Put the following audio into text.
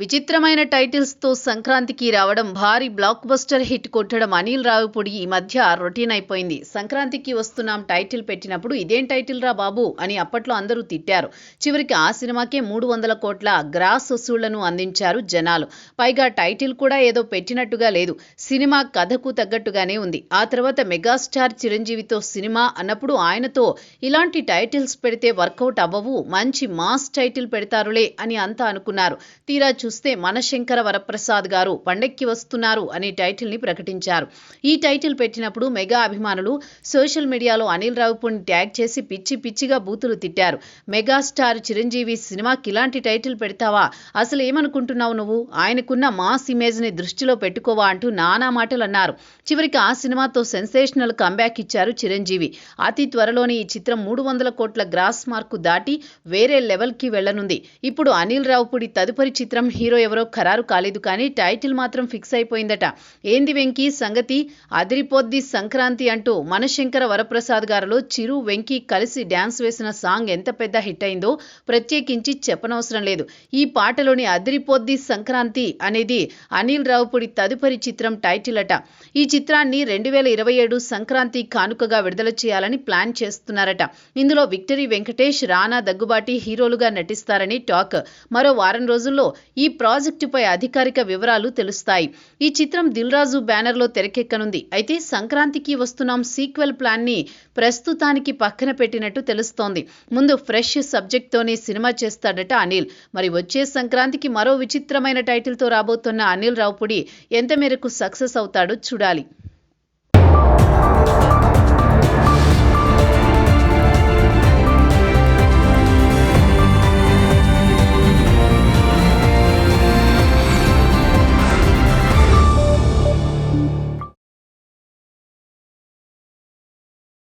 విచిత్రమైన టైటిల్స్తో సంక్రాంతికి రావడం, భారీ బ్లాక్ బస్టర్ హిట్ కొట్టడం అనిల్ రావిపూడి ఈ మధ్య రొటీన్ అయిపోయింది. సంక్రాంతికి వస్తున్నాం టైటిల్ పెట్టినప్పుడు ఇదేం టైటిల్ రా బాబు అని అప్పట్లో అందరూ తిట్టారు. చివరికి ఆ సినిమాకే 300 కోట్ల గ్రాస్ వసూళ్లను అందించారు జనాలు. పైగా టైటిల్ కూడా ఏదో పెట్టినట్టుగా లేదు, సినిమా కథకు తగ్గట్టుగానే ఉంది. ఆ తర్వాత మెగాస్టార్ చిరంజీవితో సినిమా అన్నప్పుడు ఆయనతో ఇలాంటి టైటిల్స్ పెడితే వర్కౌట్ అవ్వవు, మంచి మాస్ టైటిల్ పెడతారులే అని అంతా అనుకున్నారు. తీరా చూస్తే మనశంకర వరప్రసాద్ గారు పండక్కి వస్తున్నారు అనే టైటిల్ ని ప్రకటించారు. ఈ టైటిల్ పెట్టినప్పుడు మెగా అభిమానులు సోషల్ మీడియాలో అనిల్ రావిపూడిని ట్యాగ్ చేసి పిచ్చి పిచ్చిగా బూతులు తిట్టారు. మెగాస్టార్ చిరంజీవి సినిమాకి ఇలాంటి టైటిల్ పెడతావా, అసలు ఏమనుకుంటున్నావు నువ్వు, ఆయనకున్న మాస్ ఇమేజ్ ని దృష్టిలో పెట్టుకోవా అంటూ నానా మాటలు అన్నారు. చివరికి ఆ సినిమాతో సెన్సేషనల్ కంబ్యాక్ ఇచ్చారు చిరంజీవి. అతి త్వరలోనే ఈ చిత్రం 300 కోట్ల గ్రాస్ మార్కు దాటి వేరే లెవెల్ కి వెళ్లనుంది. ఇప్పుడు అనిల్ రావిపూడి తదుపరి చిత్రం హీరో ఎవరో ఖరారు కాలేదు, కానీ టైటిల్ మాత్రం ఫిక్స్ అయిపోయిందట. ఏంది వెంకీ సంగతి, అదిరిపోద్ది సంక్రాంతి అంటూ మనశంకర వరప్రసాద్ గారిలో చిరు వెంకీ కలిసి డ్యాన్స్ వేసిన సాంగ్ ఎంత పెద్ద హిట్ అయిందో ప్రత్యేకించి చెప్పనవసరం లేదు. ఈ పాటలోని అదిరిపోద్ది సంక్రాంతి అనేది అనిల్ రావిపూడి తదుపరి చిత్రం టైటిల్ అట. ఈ చిత్రాన్ని 2027 సంక్రాంతి కానుకగా విడుదల చేయాలని ప్లాన్ చేస్తున్నారట. ఇందులో విక్టరీ వెంకటేష్, రానా దగ్గుబాటి హీరోలుగా నటిస్తారని టాక్. మరో వారం రోజుల్లో ఈ ప్రాజెక్టుపై అధికారిక వివరాలు తెలుస్తాయి. ఈ చిత్రం దిల్ రాజు బ్యానర్లో తెరకెక్కనుంది. అయితే సంక్రాంతికి వస్తున్నాం సీక్వెల్ ప్లాన్ ని ప్రస్తుతానికి పక్కన పెట్టినట్టు తెలుస్తోంది. ముందు ఫ్రెష్ సబ్జెక్ట్ తోనే సినిమా చేస్తాడట అనిల్. మరి వచ్చే సంక్రాంతికి మరో విచిత్రమైన టైటిల్ తో రాబోతున్న అనిల్ రావిపూడి ఎంత మేరకు సక్సెస్ అవుతాడో చూడాలి.